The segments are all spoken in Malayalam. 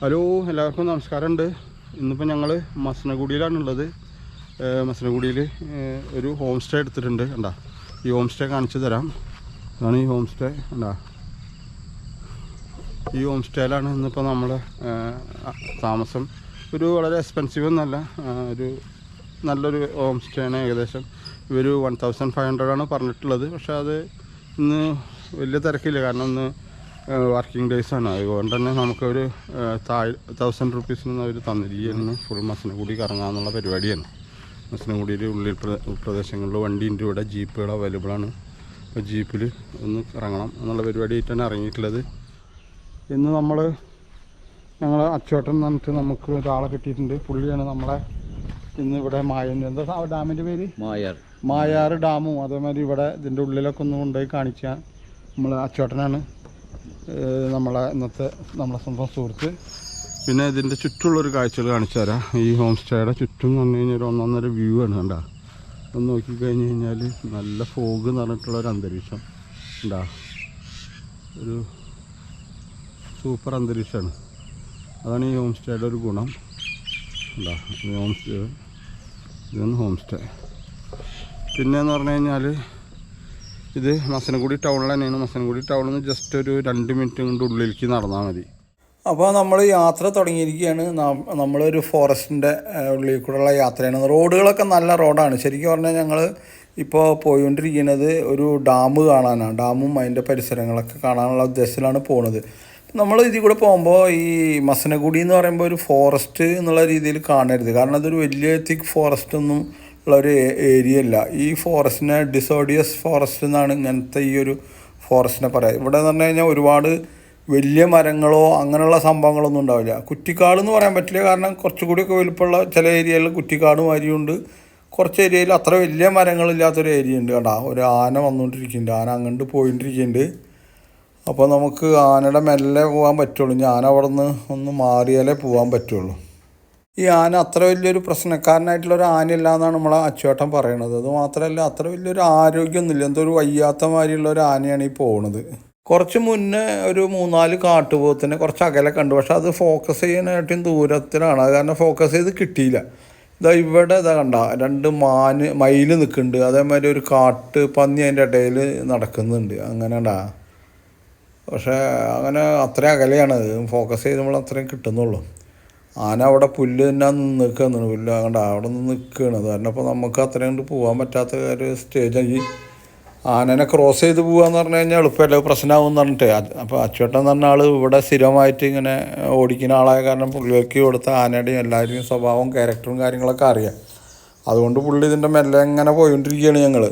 ഹലോ, എല്ലാവർക്കും നമസ്കാരമുണ്ട്. ഇന്നിപ്പോൾ ഞങ്ങൾ മസനഗുഡിയിലാണുള്ളത്. മസനഗുഡിയിൽ ഒരു ഹോം സ്റ്റേ എടുത്തിട്ടുണ്ട്. കണ്ടാ, ഈ ഹോം സ്റ്റേ കാണിച്ചു തരാം. ഇതാണ് ഈ ഹോം സ്റ്റേ. കണ്ടാ, ഈ ഹോം സ്റ്റേയിലാണ് ഇന്നിപ്പോൾ നമ്മൾ താമസം. ഒരു വളരെ എക്സ്പെൻസീവ് ഒന്നല്ല, ഒരു നല്ലൊരു ഹോം സ്റ്റേ ആണ്. ഏകദേശം ഇവർ 1500 പറഞ്ഞിട്ടുള്ളത്. പക്ഷേ അത് ഇന്ന് വലിയ തിരക്കില്ല, കാരണം ഇന്ന് വർക്കിംഗ് ഡേയ്സാണ്. അതുകൊണ്ട് തന്നെ നമുക്കൊരു 1000 റുപ്പീസിനൊന്നും അവർ തന്നിരിക്കുകയാണ്. ഫുൾ മസനഗുഡി കറങ്ങാമെന്നുള്ള പരിപാടിയാണ്. മസനഗുഡിയിൽ ഉള്ളിൽ പ്രദേശങ്ങളിൽ വണ്ടിൻ്റെ ഇവിടെ ജീപ്പുകൾ അവൈലബിൾ ആണ്. അപ്പോൾ ജീപ്പിൽ ഒന്ന് ഇറങ്ങണം എന്നുള്ള പരിപാടിയായിട്ടാണ് ഇറങ്ങിയിട്ടുള്ളത്. ഇന്ന് ഞങ്ങൾ അച്ചോട്ടൻ എന്ന് പറഞ്ഞിട്ട് നമുക്ക് ഒരാളെ കിട്ടിയിട്ടുണ്ട്. പുള്ളിയാണ് നമ്മളെ ഇന്ന് ഇവിടെ എന്താ ഡാമിൻ്റെ പേര്, മായാർ ഡാമും അതേമാതിരി ഇവിടെ ഇതിൻ്റെ ഉള്ളിലൊക്കെ ഒന്ന് കൊണ്ടുപോയി കാണിച്ചാൽ നമ്മൾ അച്ചോട്ടനാണ് നമ്മളെ സ്വന്തം സുഹൃത്ത്. പിന്നെ ഇതിൻ്റെ ചുറ്റുമുള്ളൊരു കാഴ്ചകൾ കാണിച്ചു തരാം. ഈ ഹോം സ്റ്റേയുടെ ചുറ്റും എന്ന് പറഞ്ഞു കഴിഞ്ഞാൽ ഒരു ഒന്നൊന്നര വ്യൂ ആണ്. കണ്ടാ, ഒന്ന് നോക്കിക്കഴിഞ്ഞ് കഴിഞ്ഞാൽ നല്ല ഫോഗ് എന്ന് പറഞ്ഞിട്ടുള്ളൊരു അന്തരീക്ഷം ഉണ്ടാ. ഒരു സൂപ്പർ അന്തരീക്ഷമാണ്. അതാണ് ഈ ഹോം സ്റ്റേയുടെ ഒരു ഗുണം. ഉണ്ടാ, ഇതാണ് ഹോം സ്റ്റേ. പിന്നെയെന്ന് പറഞ്ഞു കഴിഞ്ഞാൽ ഇത് മസനഗുഡി ടൗണിൽ തന്നെയാണ്. മസനഗുഡി ടൗണിൽ നിന്ന് ജസ്റ്റ് ഒരു 2 മിനിറ്റ് കൊണ്ട് ഉള്ളിലേക്ക് നടന്നാൽ മതി. അപ്പോൾ നമ്മൾ യാത്ര തുടങ്ങിയിരിക്കുകയാണ്. നമ്മളൊരു ഫോറസ്റ്റിൻ്റെ ഉള്ളിൽ കൂടെയുള്ള യാത്രയാണ്. റോഡുകളൊക്കെ നല്ല റോഡാണ്. ശരിക്കും പറഞ്ഞാൽ ഞങ്ങൾ ഇപ്പോൾ പോയിക്കൊണ്ടിരിക്കുന്നത് ഒരു ഡാം കാണാനാണ്. ഡാമും അതിൻ്റെ പരിസരങ്ങളൊക്കെ കാണാനുള്ള ഉദ്ദേശത്തിലാണ് പോകുന്നത്. നമ്മൾ ഇതിൽ കൂടെ പോകുമ്പോൾ ഈ മസനഗുഡി എന്ന് പറയുമ്പോൾ ഒരു ഫോറസ്റ്റ് എന്നുള്ള രീതിയിൽ കാണരുത്. കാരണം അതൊരു വലിയ തിക്ക് ഫോറസ്റ്റ് ഒന്നും ഉള്ളൊരു ഏരിയ അല്ല. ഈ ഫോറസ്റ്റിനെ ഡിസോഡിയസ് ഫോറസ്റ്റ് എന്നാണ് ഇങ്ങനത്തെ ഈ ഒരു ഫോറസ്റ്റിനെ പറയുക. ഇവിടെ എന്ന് പറഞ്ഞു കഴിഞ്ഞാൽ ഒരുപാട് വലിയ മരങ്ങളോ അങ്ങനെയുള്ള സംഭവങ്ങളൊന്നും ഉണ്ടാവില്ല. കുറ്റിക്കാട് എന്ന് പറയാൻ പറ്റില്ല, കാരണം കുറച്ചുകൂടിയൊക്കെ വലുപ്പമുള്ള ചില ഏരിയകളിൽ കുറ്റിക്കാട് മാതിരിയുണ്ട്. കുറച്ച് ഏരിയയിൽ അത്ര വലിയ മരങ്ങളില്ലാത്തൊരു ഏരിയ ഉണ്ട്. കണ്ടാ, ഒരു ആന വന്നുകൊണ്ടിരിക്കുന്നുണ്ട്. ആന അങ്ങോട്ട് പോയിട്ടിരിക്കുന്നുണ്ട്. അപ്പോൾ നമുക്ക് ആനയുടെ മെല്ലെ പോകാൻ പറ്റുള്ളൂ. ഞാൻ അവിടെ നിന്ന് ഒന്ന് മാറിയാലേ പോകാൻ പറ്റുള്ളൂ. ഈ ആന അത്ര വലിയൊരു പ്രശ്നക്കാരനായിട്ടുള്ളൊരു ആനയല്ല എന്നാണ് നമ്മളെ അച്ചുവേട്ടൻ പറയണത്. അത് മാത്രമല്ല, അത്ര വലിയൊരു ആരോഗ്യമൊന്നുമില്ല. എന്തോ ഒരു വയ്യാത്ത മാതിരിയുള്ള ഒരു ആനയാണ് ഈ പോകുന്നത്. കുറച്ച് മുന്നേ ഒരു 3-4 കാട്ടുപോത്തിനെ കുറച്ച് അകലെ കണ്ടു. പക്ഷെ അത് ഫോക്കസ് ചെയ്യാനായിട്ടും ദൂരത്തിലാണ്. അത് കാരണം ഫോക്കസ് ചെയ്ത് കിട്ടിയില്ല. ഇവിടെ കണ്ട 2 മയിൽ നിൽക്കുന്നുണ്ട്. അതേമാതിരി ഒരു കാട്ട് പന്നി അതിൻ്റെ ഇടയിൽ നടക്കുന്നുണ്ട്. അങ്ങനെ പക്ഷേ അങ്ങനെ അത്ര അകലെയാണ്. ഫോക്കസ് ചെയ്ത് നമ്മൾ അത്രയും കിട്ടുന്നുള്ളൂ. ആന അവിടെ പുല്ല് തന്നെ നിൽക്കുന്നുണ്ട്. പുല്ല് അങ്ങോട്ട് അവിടെ നിന്ന് നിൽക്കുകയാണ്. അത് കാരണം അപ്പോൾ നമുക്ക് അത്രയും കൊണ്ട് പോകാൻ പറ്റാത്ത ഒരു സ്റ്റേജായി. ആനനെ ക്രോസ് ചെയ്ത് പോകാമെന്ന് പറഞ്ഞു കഴിഞ്ഞാൽ എളുപ്പമല്ല, പ്രശ്നമാകും എന്ന് പറഞ്ഞിട്ട്. അപ്പോൾ അച്ചുവേട്ടൻ എന്ന് പറഞ്ഞ ആൾ ഇവിടെ സ്ഥിരമായിട്ട് ഇങ്ങനെ ഓടിക്കുന്ന ആളായ കാരണം പുള്ളിക്ക് കൊടുത്ത ആനയുടെയും എല്ലാവരുടെയും സ്വഭാവവും ക്യാരക്ടറും കാര്യങ്ങളൊക്കെ അറിയാം. അതുകൊണ്ട് പുള്ളി ഇതിൻ്റെ മെല്ലെ ഇങ്ങനെ പോയിക്കൊണ്ടിരിക്കുകയാണ്. ഞങ്ങൾ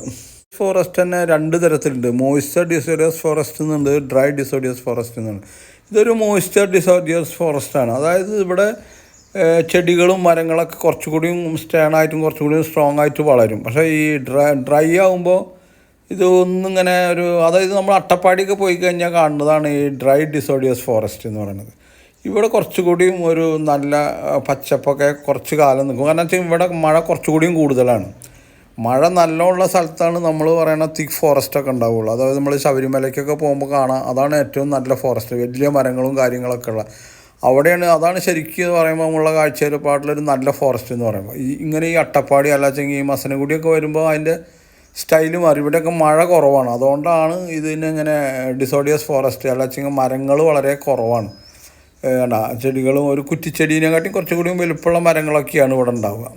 ഫോറസ്റ്റ് തന്നെ 2 തരത്തിലുണ്ട്. മോയ്സ്ചർ ഡിസോഡിയസ് ഫോറസ്റ്റ് എന്നുണ്ട്, ഡ്രൈ ഡിസോഡിയസ് ഫോറസ്റ്റ് എന്നുണ്ട്. ഇതൊരു മോയ്സ്ചർ ഡിസോഡിയസ് ഫോറസ്റ്റാണ്. അതായത് ഇവിടെ ചെടികളും മരങ്ങളൊക്കെ കുറച്ചുകൂടിയും സ്റ്റേണായിട്ടും കുറച്ചുകൂടിയും സ്ട്രോങ് ആയിട്ട് വളരും. പക്ഷേ ഈ ഡ്രൈ ആകുമ്പോൾ ഇത് ഒന്നിങ്ങനെ അതായത് നമ്മൾ അട്ടപ്പാടിയൊക്കെ പോയി കഴിഞ്ഞാൽ കാണുന്നതാണ് ഈ ഡ്രൈ ഡിസോഡിയസ് ഫോറസ്റ്റ് എന്ന് പറയുന്നത്. ഇവിടെ കുറച്ചുകൂടിയും ഒരു നല്ല പച്ചപ്പൊക്കെ കുറച്ച് കാലം നിൽക്കും. കാരണം വെച്ചാൽ ഇവിടെ മഴ കുറച്ചുകൂടിയും കൂടുതലാണ്. മഴ നല്ലോണമുള്ള സ്ഥലത്താണ് നമ്മൾ പറയുന്ന തിക്ക് ഫോറസ്റ്റൊക്കെ ഉണ്ടാവുള്ളൂ. അതായത് നമ്മൾ ശബരിമലയ്ക്കൊക്കെ പോകുമ്പോൾ കാണാം, അതാണ് ഏറ്റവും നല്ല ഫോറസ്റ്റ്, വലിയ മരങ്ങളും കാര്യങ്ങളൊക്കെ ഉള്ള അതാണ് ശരിക്കും പറയുമ്പോൾ നമ്മളുള്ള കാഴ്ചപ്പാടിലൊരു നല്ല ഫോറസ്റ്റ് എന്ന് പറയുമ്പോൾ. ഇങ്ങനെ ഈ അട്ടപ്പാടി അല്ലാച്ചെങ്കിൽ ഈ മസനഗുഡിയൊക്കെ വരുമ്പോൾ അതിൻ്റെ സ്റ്റൈല് മാറി. ഇവിടെയൊക്കെ മഴ കുറവാണ്. അതുകൊണ്ടാണ് ഇതിനിങ്ങനെ ഡിസോഡിയസ് ഫോറസ്റ്റ് അല്ലാച്ചെങ്കിൽ മരങ്ങൾ വളരെ കുറവാണ്. ചെടികളും ഒരു കുറ്റിച്ചെടീനെക്കാട്ടിയും കുറച്ചുകൂടിയും വലുപ്പമുള്ള മരങ്ങളൊക്കെയാണ് ഇവിടെ ഉണ്ടാവുക.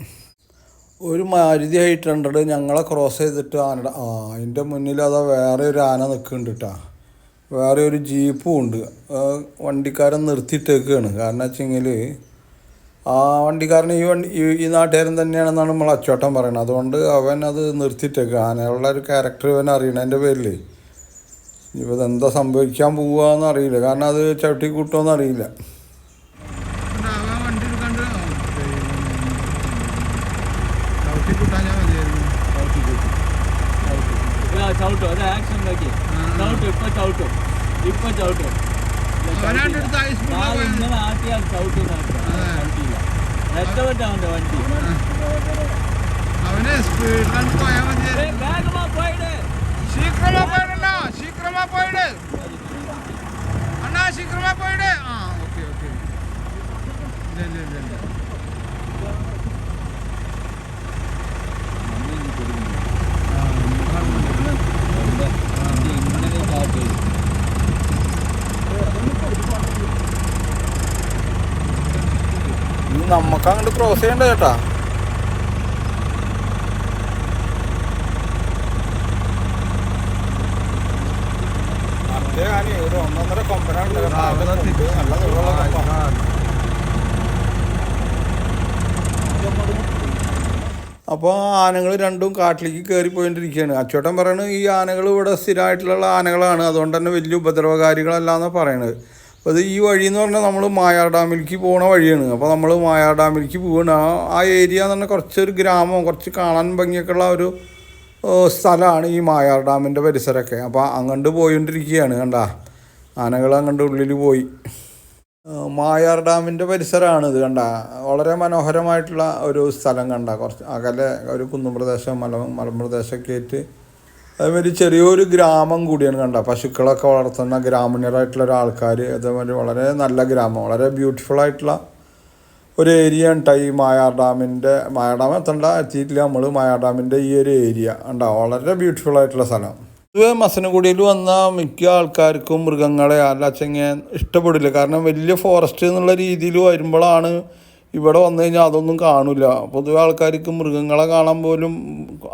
ഒരു മാരുതി 800 ഞങ്ങളെ ക്രോസ് ചെയ്തിട്ട് അതിൻ്റെ മുന്നിൽ വേറെ ഒരു ആന നിൽക്കുന്നുണ്ട് കേട്ടോ. വേറെ ഒരു ജീപ്പും ഉണ്ട്. വണ്ടിക്കാരൻ നിർത്തിയിട്ടേക്കാണ്. കാരണം വെച്ചെങ്കിൽ ആ വണ്ടിക്കാരൻ ഈ നാട്ടുകാരൻ തന്നെയാണെന്നാണ് നമ്മൾ അച്ചോട്ടൻ പറയുന്നത്. അതുകൊണ്ട് അവൻ അത് നിർത്തിയിട്ടേക്കുക. ആനയുള്ള ഒരു ക്യാരക്ടർ ഇവൻ അറിയണതിൻ്റെ പേരിൽ ഇപ്പോൾ ഇതെന്താ സംഭവിക്കാൻ പോവുകയെന്ന് അറിയില്ല. കാരണം അത് ചവിട്ടി കൂട്ടുമെന്ന് അറിയില്ല. ചവിട്ടോ, അത് ആക്ഷൻ നോക്കി ചവിട്ടോ. ഇപ്പൊ ചവിട്ടോ ഇങ്ങനെ ആട്ടിയാൽ ചവിട്ടില്ല. രക്ഷപ്പെട്ടാവന്റെ വണ്ടി അവന് സ്പീഡിലാണ് പോയാൽ മതി. വേഗമാ പോയിട്, ശീക്രമാ പോയിട് അണ്ണാ, ശീക്രമാ പോയിട്. ഓക്കെ. ഇനി നമുക്ക് അങ്ങോട്ട് ക്രോസ് ചെയ്യണ്ട ചേട്ടാ. ഒരു 1.5 കൊമ്പനാണ് നല്ല നീളമുള്ള കൊമ്പ. അപ്പോൾ ആനകൾ രണ്ടും കാട്ടിലേക്ക് കയറി പോയിട്ടിരിക്കുകയാണ്. അച്ചോട്ടൻ പറയണത് ഈ ആനകൾ ഇവിടെ സ്ഥിരമായിട്ടുള്ള ആനകളാണ്, അതുകൊണ്ട് തന്നെ വലിയ ഉപദ്രവകാരികളല്ലാന്നാണ് പറയണത്. അപ്പോൾ ഇത് ഈ വഴി എന്ന് പറഞ്ഞാൽ നമ്മൾ മായാർ ഡാമിലേക്ക് പോകുന്ന വഴിയാണ്. അപ്പോൾ നമ്മൾ മായാർ ഡാമിലേക്ക് പോവുകയാണ്. ആ ഏരിയ എന്ന് പറഞ്ഞാൽ കുറച്ചൊരു ഗ്രാമം, കുറച്ച് കാണാൻ ഭംഗിയൊക്കെ ഉള്ള ഒരു സ്ഥലമാണ് ഈ മായാർ ഡാമിൻ്റെ പരിസരമൊക്കെ. അപ്പോൾ അങ്ങോട്ട് പോയിക്കൊണ്ടിരിക്കുകയാണ്. കണ്ട ആനകൾ അങ്ങോട്ട് ഉള്ളിൽ പോയി. മായാർ ഡാമിൻ്റെ പരിസരമാണ് ഇത്. കണ്ട വളരെ മനോഹരമായിട്ടുള്ള ഒരു സ്ഥലം. കണ്ട കുറച്ച് അകലെ ഒരു കുന്നുപ്രദേശം, മലമ്പ്രദേശമൊക്കെ ആയിട്ട് അതേമാതിരി ചെറിയൊരു ഗ്രാമം കൂടിയാണ്. കണ്ട പശുക്കളൊക്കെ വളർത്തുന്ന ഗ്രാമീണരായിട്ടുള്ള ഒരാൾക്കാർ. അതേമാതിരി വളരെ നല്ല ഗ്രാമം, വളരെ ബ്യൂട്ടിഫുള്ളായിട്ടുള്ള ഒരു ഏരിയ ഉണ്ട് ഈ മായാർ ഡാമിൻ്റെ. മായാർ ഡാം എത്തിയിട്ടില്ല നമ്മൾ. മായാർ ഡാമിൻ്റെ ഈ ഒരു ഏരിയ കണ്ട വളരെ ബ്യൂട്ടിഫുള്ളായിട്ടുള്ള സ്ഥലം. ഇത് മസനഗുഡിയിൽ വന്ന മിക്ക ആൾക്കാർക്കും മൃഗങ്ങളെ അല്ലാച്ചെങ്കിൽ ഇഷ്ടപ്പെടില്ല. കാരണം വലിയ ഫോറസ്റ്റ് എന്നുള്ള രീതിയിൽ വരുമ്പോഴാണ് ഇവിടെ വന്നു കഴിഞ്ഞാൽ അതൊന്നും കാണില്ല. പൊതുവെ ആൾക്കാർക്ക് മൃഗങ്ങളെ കാണാൻ പോലും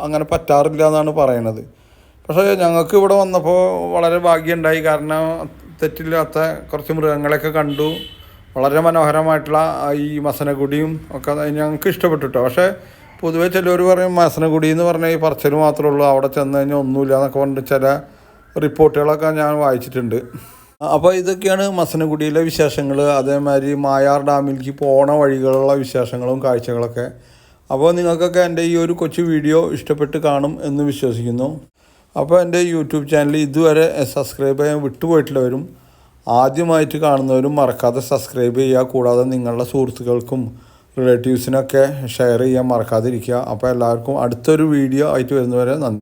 അങ്ങനെ പറ്റാറില്ല എന്നാണ് പറയണത്. പക്ഷേ ഞങ്ങൾക്ക് ഇവിടെ വന്നപ്പോൾ വളരെ ഭാഗ്യമുണ്ടായി. കാരണം തെറ്റില്ലാത്ത കുറച്ച് മൃഗങ്ങളെയൊക്കെ കണ്ടു. വളരെ മനോഹരമായിട്ടുള്ള ഈ മസനഗുഡിയും ഒക്കെ ഞങ്ങൾക്ക് ഇഷ്ടപ്പെട്ടു കേട്ടോ. പക്ഷേ പൊതുവെ ചിലർ പറയും മസനഗുഡി എന്ന് പറഞ്ഞാൽ ഈ പറച്ചൽ മാത്രമേ ഉള്ളൂ, അവിടെ ചെന്ന് കഴിഞ്ഞാൽ ഒന്നുമില്ല എന്നൊക്കെ പറഞ്ഞിട്ട് ചില റിപ്പോർട്ടുകളൊക്കെ ഞാൻ വായിച്ചിട്ടുണ്ട്. അപ്പോൾ ഇതൊക്കെയാണ് മസനഗുഡിയിലെ വിശേഷങ്ങൾ. അതേമാതിരി മായാർ ഡാമിലേക്ക് പോണ വഴികളുള്ള വിശേഷങ്ങളും കാഴ്ചകളൊക്കെ. അപ്പോൾ നിങ്ങൾക്കൊക്കെ എൻ്റെ ഈ ഒരു കൊച്ചു വീഡിയോ ഇഷ്ടപ്പെട്ട് കാണും എന്ന് വിശ്വസിക്കുന്നു. അപ്പോൾ എൻ്റെ യൂട്യൂബ് ചാനൽ ഇതുവരെ സബ്സ്ക്രൈബ് ചെയ്യാൻ വിട്ടുപോയിട്ടുള്ളവരും ആദ്യമായിട്ട് കാണുന്നവരും മറക്കാതെ സബ്സ്ക്രൈബ് ചെയ്യുക. കൂടാതെ നിങ്ങളുടെ സുഹൃത്തുക്കൾക്കും റിലേറ്റീവ്സിനൊക്കെ ഷെയർ ചെയ്യാൻ മറക്കാതിരിക്കുക. അപ്പോൾ എല്ലാവർക്കും അടുത്തൊരു വീഡിയോ ആയിട്ട് വരുന്നവരെ നന്ദി.